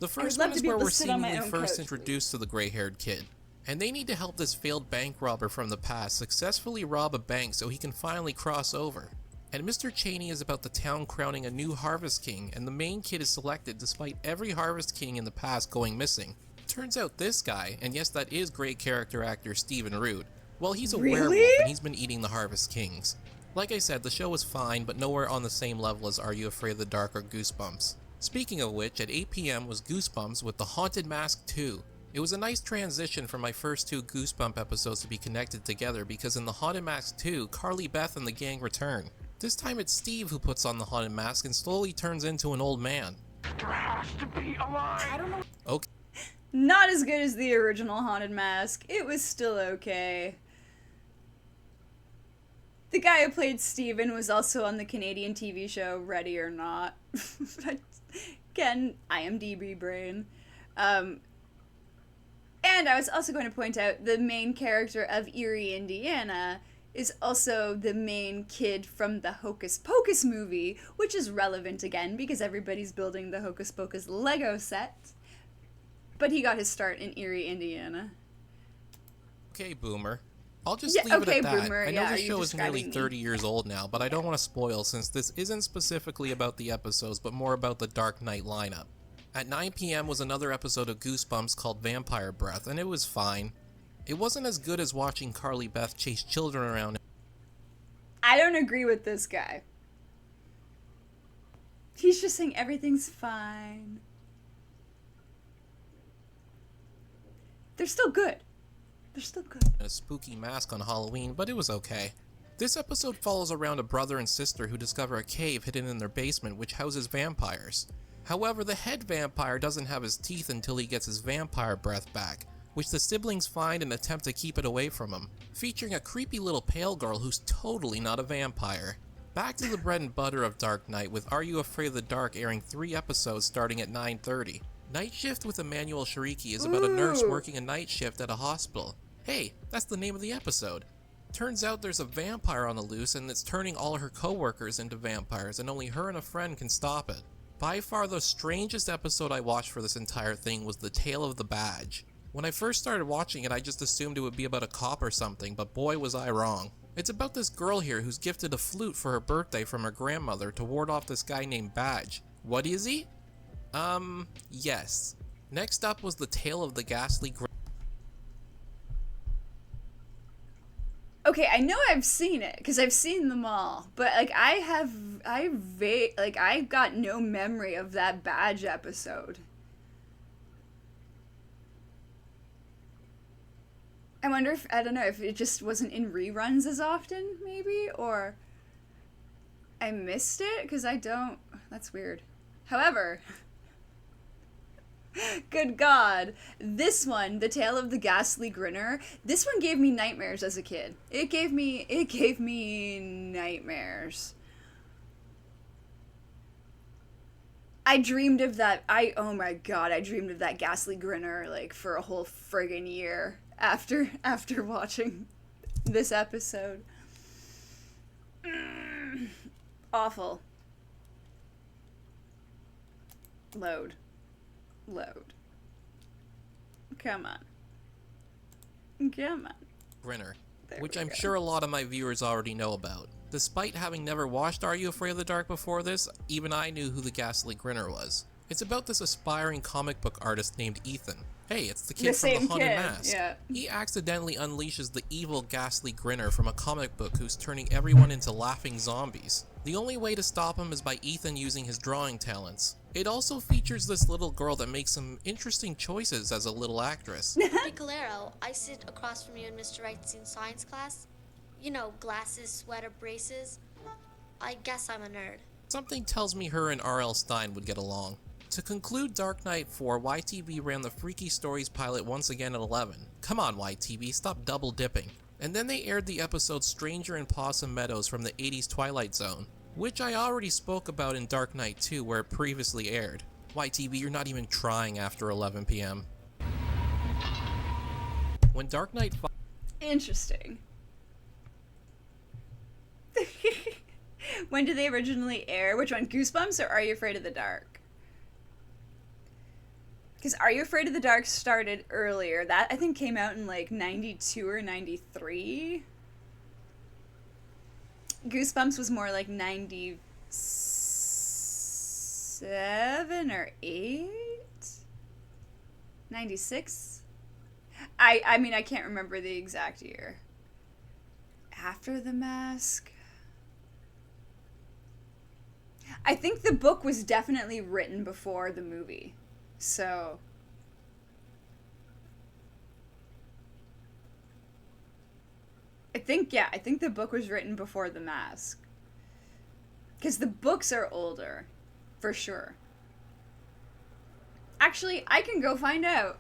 The would first love one to is be where able we're to sit on my seemingly own first couch, introduced to the gray-haired kid. And they need to help this failed bank robber from the past successfully rob a bank so he can finally cross over. And Mr. Chaney is about the town crowning a new Harvest King, and the main kid is selected despite every Harvest King in the past going missing. Turns out this guy, and yes, that is great character actor Stephen Root, well, he's a Really? werewolf and he's been eating the Harvest Kings. Like I said, the show was fine, but nowhere on the same level as Are You Afraid of the Dark or Goosebumps. Speaking of which, at 8 p.m. was Goosebumps with The Haunted Mask 2. It was a nice transition for my first two Goosebump episodes to be connected together because in The Haunted Mask 2, Carly Beth and the gang return. This time it's Steve who puts on the haunted mask and slowly turns into an old man. Okay. not as good as the original Haunted Mask. It was still okay. The guy who played Steven was also on the Canadian TV show Ready or Not. Again, IMDb brain. And I was also going to point out the main character of Erie, Indiana is also the main kid from the Hocus Pocus movie, which is relevant again because everybody's building the Hocus Pocus Lego set. But he got his start in Erie, Indiana. Okay, Boomer. I'll just Yeah, leave okay, it at that. Boomer, I know yeah, the are you show is nearly describing me? 30 years old now, but I don't want to spoil since this isn't specifically about the episodes, but more about the Dark Knight lineup. At 9 p.m. was another episode of Goosebumps called Vampire Breath, and it was fine. It wasn't as good as watching Carly Beth chase children around. I don't agree with this guy. He's just saying everything's fine. They're still good. They're still good. A spooky mask on Halloween, but it was okay. This episode follows around a brother and sister who discover a cave hidden in their basement which houses vampires. However, the head vampire doesn't have his teeth until he gets his vampire breath back, which the siblings find and attempt to keep it away from him, featuring a creepy little pale girl who's totally not a vampire. Back to the bread and butter of Dark Knight with Are You Afraid of the Dark airing 3 episodes starting at 9:30. Night Shift with Emmanuel Shariki is about a nurse Ooh. working a night shift at a hospital. Hey, that's the name of the episode. Turns out there's a vampire on the loose and it's turning all her co-workers into vampires and only her and a friend can stop it. By far the strangest episode I watched for this entire thing was The Tale of the Badge. When I first started watching it, I just assumed it would be about a cop or something, but boy was I wrong. It's about this girl here who's gifted a flute for her birthday from her grandmother to ward off this guy named Badge. What is he? Yes. Next up was The Tale of the Ghastly Okay, I know I've seen it because I've seen them all, but like I've got no memory of that Badge episode. I wonder if, I don't know, if it just wasn't in reruns as often, maybe, or I missed it because I don't. That's weird. However, good God, this one, The Tale of the Ghastly Grinner, this one gave me nightmares as a kid. It gave me nightmares. I dreamed of that. Oh my God, I dreamed of that Ghastly Grinner like for a whole friggin' year after watching this episode. Awful. Load. Come on. Grinner, There which we I'm go. sure a lot of my viewers already know about. Despite having never watched Are You Afraid of the Dark before this, even I knew who the Ghastly Grinner was. It's about this aspiring comic book artist named Ethan, Hey, it's the The kid from the same Haunted kid, Mask. yeah. He accidentally unleashes the evil, ghastly grinner from a comic book who's turning everyone into laughing zombies. The only way to stop him is by Ethan using his drawing talents. It also features this little girl that makes some interesting choices as a little actress. Nicolero, I sit across from you in Mr. Wright's science class. You know, glasses, sweater, braces. I guess I'm a nerd. Something tells me her and R.L. Stein would get along. To conclude Dark Knight 4, YTV ran the Freaky Stories pilot once again at 11. Come on, YTV, stop double dipping. And then they aired the episode Stranger in Possum Meadows from the 80s Twilight Zone, which I already spoke about in Dark Knight 2 where it previously aired. YTV, you're not even trying after 11 p.m. When Dark Knight Interesting. When did they originally air? Which one, Goosebumps or Are You Afraid of the Dark? Because Are You Afraid of the Dark started earlier. That, I think, came out in, like, 92 or 93. Goosebumps was more like 97 or 8? 96? I mean, I can't remember the exact year. After The Mask? I think the book was definitely written before the movie. So, I think the book was written before The Mask. Because the books are older, for sure. Actually, I can go find out.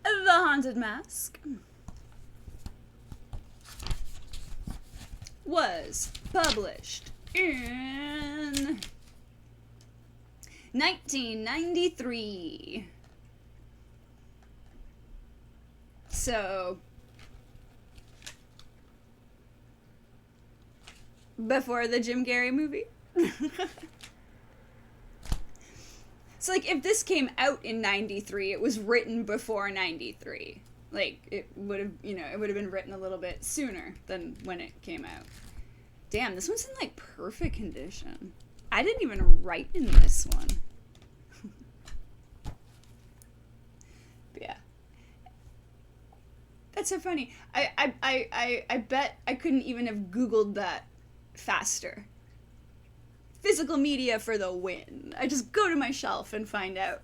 The Haunted Mask was published in 1993. So, before the Jim Carrey movie. So, like, if this came out in 93, it was written before 93. Like, it would have, it would have been written a little bit sooner than when it came out. Damn, this one's in, like, perfect condition. I didn't even write in this one. But yeah. That's so funny. I bet I couldn't even have Googled that faster. Physical media for the win. I just go to my shelf and find out.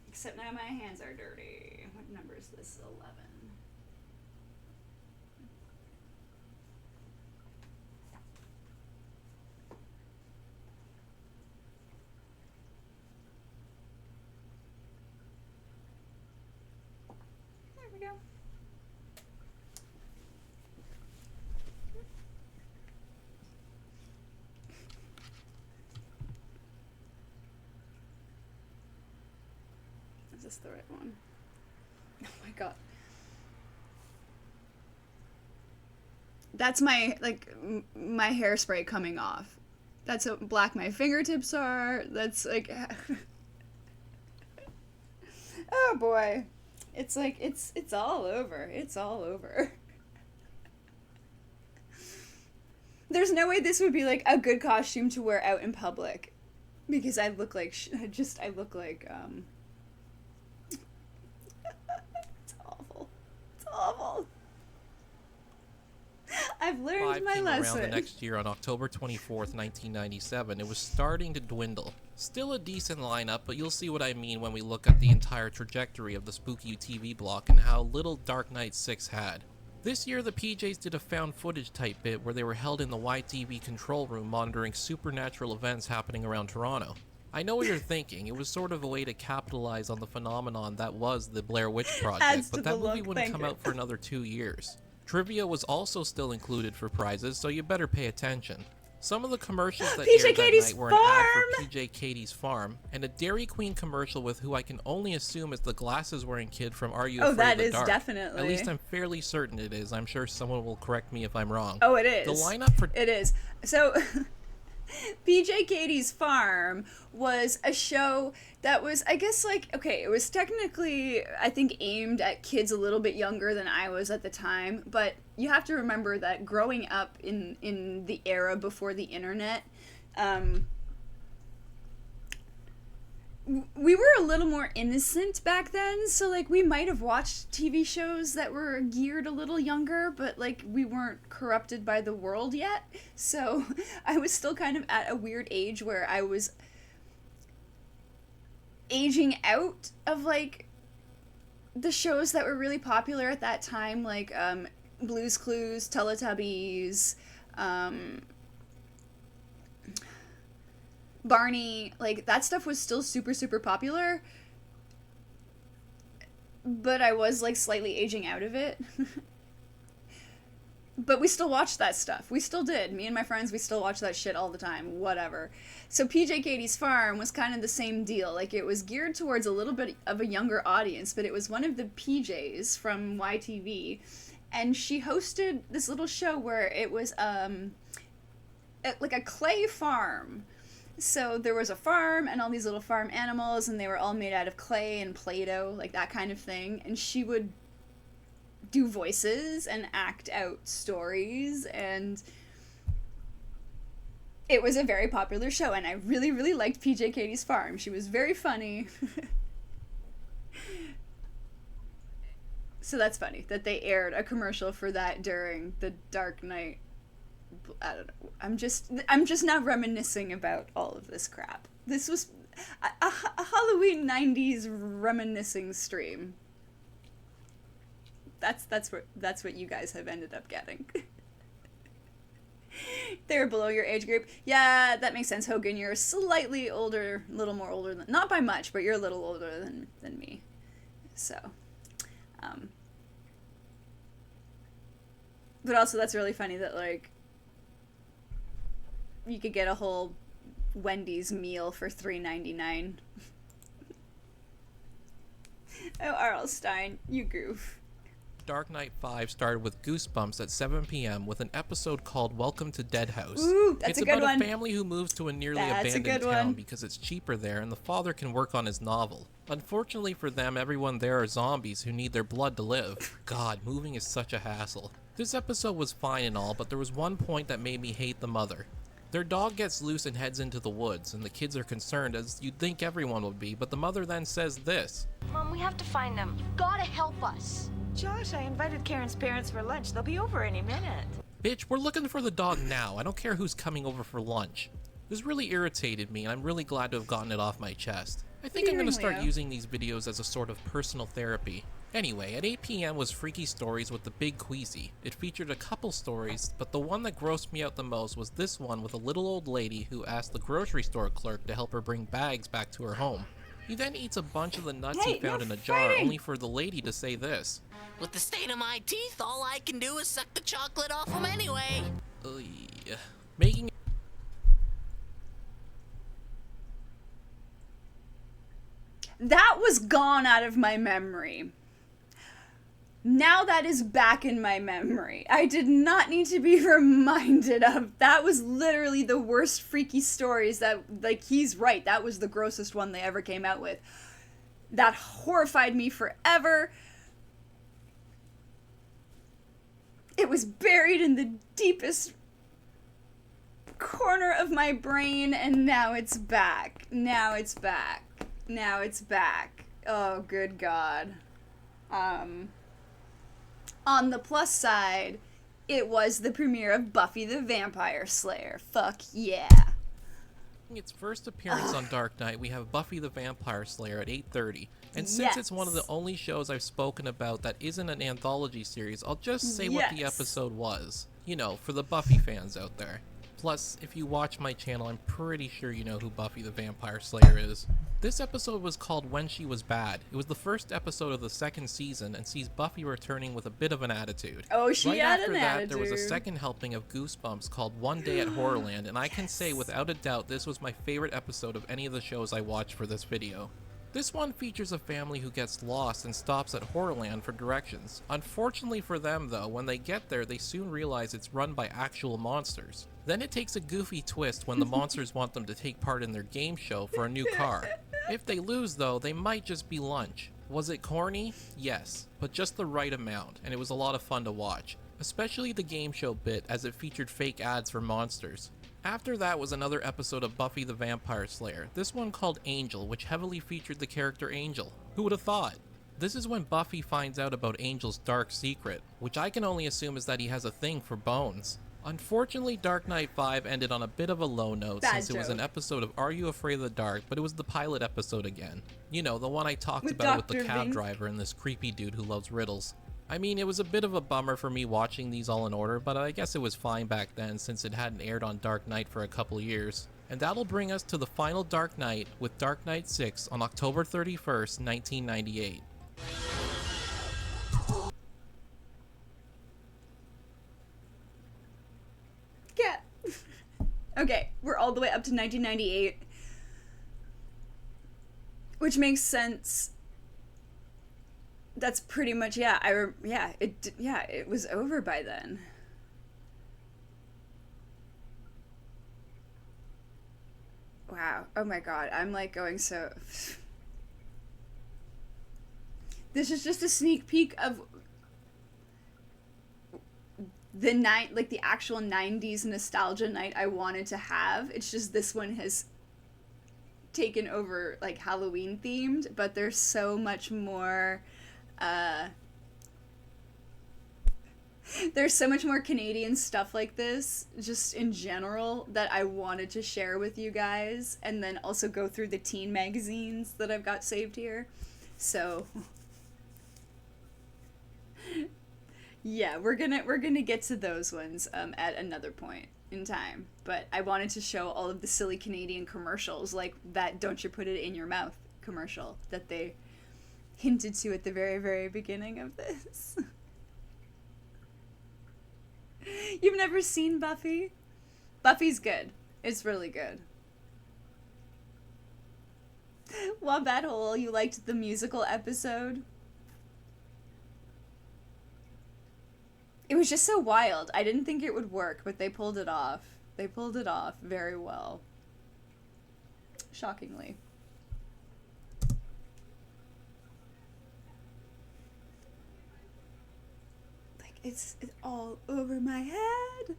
Except now my hands are dirty. What number is this? 11. There we go. Is this the right one? Oh my god. That's my, my hairspray coming off. That's how black my fingertips are. That's like... Oh boy. It's like, it's all over. It's all over. There's no way this would be like a good costume to wear out in public. Because I look like, it's awful. It's awful. I've learned my lesson. Around the next year on October 24th, 1997, it was starting to dwindle. Still a decent lineup, but you'll see what I mean when we look at the entire trajectory of the Spooky TV block and how little Dark Knight 6 had. This year, the PJs did a found footage type bit where they were held in the YTV control room monitoring supernatural events happening around Toronto. I know what you're thinking, it was sort of a way to capitalize on the phenomenon that was the Blair Witch Project, but that movie wouldn't come out for another 2 years. Trivia was also still included for prizes, so you better pay attention. Some of the commercials that PJ aired that Katie's night were an ad Farm! for PJ Katie's Farm and a Dairy Queen commercial with who I can only assume is the glasses-wearing kid from Are You Oh, Afraid that of the is Dark? definitely. At least I'm fairly certain it is. I'm sure someone will correct me if I'm wrong. Oh, it is. The lineup for It is. So, PJ Katie's Farm was a show that was, I guess, like, okay, it was technically, I think, aimed at kids a little bit younger than I was at the time, but you have to remember that growing up in the era before the internet, we were a little more innocent back then, so like we might have watched TV shows that were geared a little younger, but like we weren't corrupted by the world yet. So I was still kind of at a weird age where I was aging out of like the shows that were really popular at that time, like Blue's Clues, Teletubbies, Barney, like that stuff was still super, super popular, but I was like slightly aging out of it. But we still watched that stuff. We still did. Me and my friends, we still watched that shit all the time, whatever. So PJ Katie's Farm was kind of the same deal. Like it was geared towards a little bit of a younger audience, but it was one of the PJs from YTV, and she hosted this little show where it was like a clay farm. So there was a farm and all these little farm animals, and they were all made out of clay and Play-Doh, like that kind of thing. And she would do voices and act out stories, and it was a very popular show, and I really, really liked PJ Katie's Farm. She was very funny. So that's funny that they aired a commercial for that during the Dark Knight. I don't know. I'm just now reminiscing about all of this crap. This was a Halloween 90s reminiscing stream. That's what you guys have ended up getting. They're below your age group. Yeah, that makes sense, Hogan. You're slightly older, a little more older than, not by much, but you're a little older than me. So, but also that's really funny that like you could get a whole Wendy's meal for $3.99. Oh, R.L. Stein, you goof. Dark Knight 5 started with Goosebumps at 7 p.m. with an episode called Welcome to Dead House. Ooh, that's it's a good about one. a family who moves to a nearly That's a abandoned good town one. because it's cheaper there and the father can work on his novel. Unfortunately for them, everyone there are zombies who need their blood to live. God, moving is such a hassle. This episode was fine and all, but there was one point that made me hate the mother. Their dog gets loose and heads into the woods, and the kids are concerned, as you'd think everyone would be, but the mother then says this. Mom, we have to find them. You've gotta help us. Josh, I invited Karen's parents for lunch. They'll be over any minute. Bitch, we're looking for the dog now. I don't care who's coming over for lunch. This really irritated me, and I'm really glad to have gotten it off my chest. I think I'm going to start using these videos as a sort of personal therapy. Anyway, at 8 p.m. was Freaky Stories with the Big Queasy. It featured a couple stories, but the one that grossed me out the most was this one with a little old lady who asked the grocery store clerk to help her bring bags back to her home. He then eats a bunch of the nuts he found in a jar, only for the lady to say this. With the state of my teeth, all I can do is suck the chocolate off them anyway. Making That was gone out of my memory. Now that is back in my memory. I did not need to be reminded of. That was literally the worst Freaky Stories that, like, he's right. That was the grossest one they ever came out with. That horrified me forever. It was buried in the deepest corner of my brain, and now it's back. Now it's back. Now it's back. Oh, good God. On the plus side, it was the premiere of Buffy the Vampire Slayer. Fuck yeah. its first appearance on Dark Knight, we have Buffy the Vampire Slayer at 8:30. And since it's one of the only shows I've spoken about that isn't an anthology series, I'll just say what the episode was. You know, for the Buffy fans out there. Plus, if you watch my channel, I'm pretty sure you know who Buffy the Vampire Slayer is. This episode was called When She Was Bad. It was the first episode of the second season and sees Buffy returning with a bit of an attitude. Oh, she right had after an that, attitude. there was a second helping of Goosebumps called One Day at Horrorland, and I can say without a doubt this was my favorite episode of any of the shows I watched for this video. This one features a family who gets lost and stops at Horrorland for directions. Unfortunately for them though, when they get there they soon realize it's run by actual monsters. Then it takes a goofy twist when the monsters want them to take part in their game show for a new car. If they lose though, they might just be lunch. Was it corny? Yes, but just the right amount, and it was a lot of fun to watch. Especially the game show bit as it featured fake ads for monsters. After that was another episode of Buffy the Vampire Slayer, this one called Angel, which heavily featured the character Angel. Who would have thought? This is when Buffy finds out about Angel's dark secret, which I can only assume is that he has a thing for bones. Unfortunately, Dark Knight 5 ended on a bit of a low note since it was an episode of Are You Afraid of the Dark, but it was the pilot episode again. You know, the one I talked about with the cab driver and this creepy dude who loves riddles. I mean, it was a bit of a bummer for me watching these all in order, but I guess it was fine back then since it hadn't aired on Dark Knight for a couple years. And that'll bring us to the final Dark Knight with Dark Knight 6 on October 31st, 1998. Yeah. Okay, we're all the way up to 1998. Which makes sense. That's pretty much, it was over by then. Wow. Oh my god, I'm like going so... This is just a sneak peek of the actual 90s nostalgia night I wanted to have. It's just this one has taken over, like, Halloween themed, but there's so much more... there's so much more Canadian stuff like this, just in general, that I wanted to share with you guys, and then also go through the teen magazines that I've got saved here. So, yeah, we're gonna get to those ones at another point in time. But I wanted to show all of the silly Canadian commercials, like that "Don't You Put It in Your Mouth" commercial that they hinted to at the very, very beginning of this. You've never seen Buffy? Buffy's good. It's really good. Wombat Hole, you liked the musical episode? It was just so wild. I didn't think it would work, but they pulled it off. They pulled it off very well. Shockingly. It's all over my head.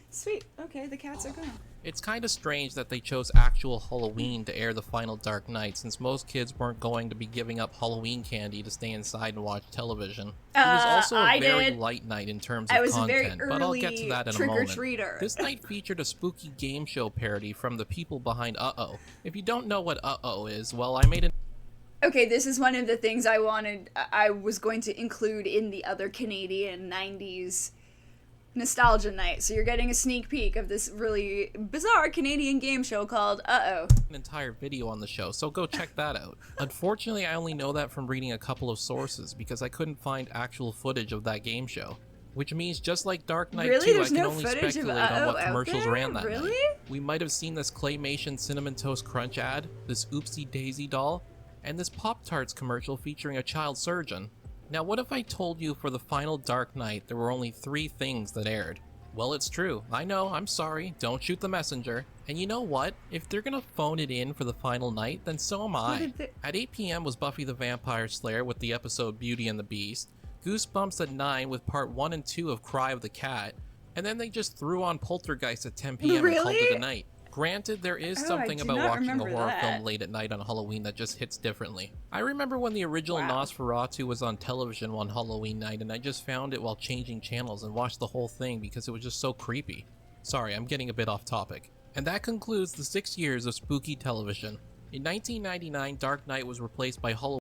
Sweet. Okay, the cats are gone. It's kind of strange that they chose actual Halloween to air the final Dark Knight, since most kids weren't going to be giving up Halloween candy to stay inside and watch television. It was also a very light night in terms of content, but I'll get to that in a moment. This night featured a spooky game show parody from the people behind Uh-Oh. If you don't know what Uh-Oh is, well, I made an... Okay, this is one of the things I was going to include in the other Canadian 90s nostalgia night. So you're getting a sneak peek of this really bizarre Canadian game show called Uh-Oh. An entire video on the show, so go check that out. Unfortunately, I only know that from reading a couple of sources because I couldn't find actual footage of that game show. Which means just like Dark Knight 2, I can only speculate on what commercials ran that night. We might have seen this Claymation Cinnamon Toast Crunch ad, this Oopsie Daisy doll, and this Pop-Tarts commercial featuring a child surgeon. Now what if I told you for the final Dark Knight there were only 3 things that aired? Well, it's true. I know, I'm sorry. Don't shoot the messenger. And you know what? If they're gonna phone it in for the final night, then so am I. At 8 p.m. was Buffy the Vampire Slayer with the episode Beauty and the Beast, Goosebumps at 9 with part 1 and 2 of Cry of the Cat, and then they just threw on Poltergeist at 10 p.m. and called it a night. Granted, there is something about watching a horror film late at night on Halloween that just hits differently. I remember when the original Nosferatu was on television one Halloween night, and I just found it while changing channels and watched the whole thing because it was just so creepy. Sorry, I'm getting a bit off topic. And that concludes the 6 years of spooky television. In 1999, Dark Knight was replaced by Halloween.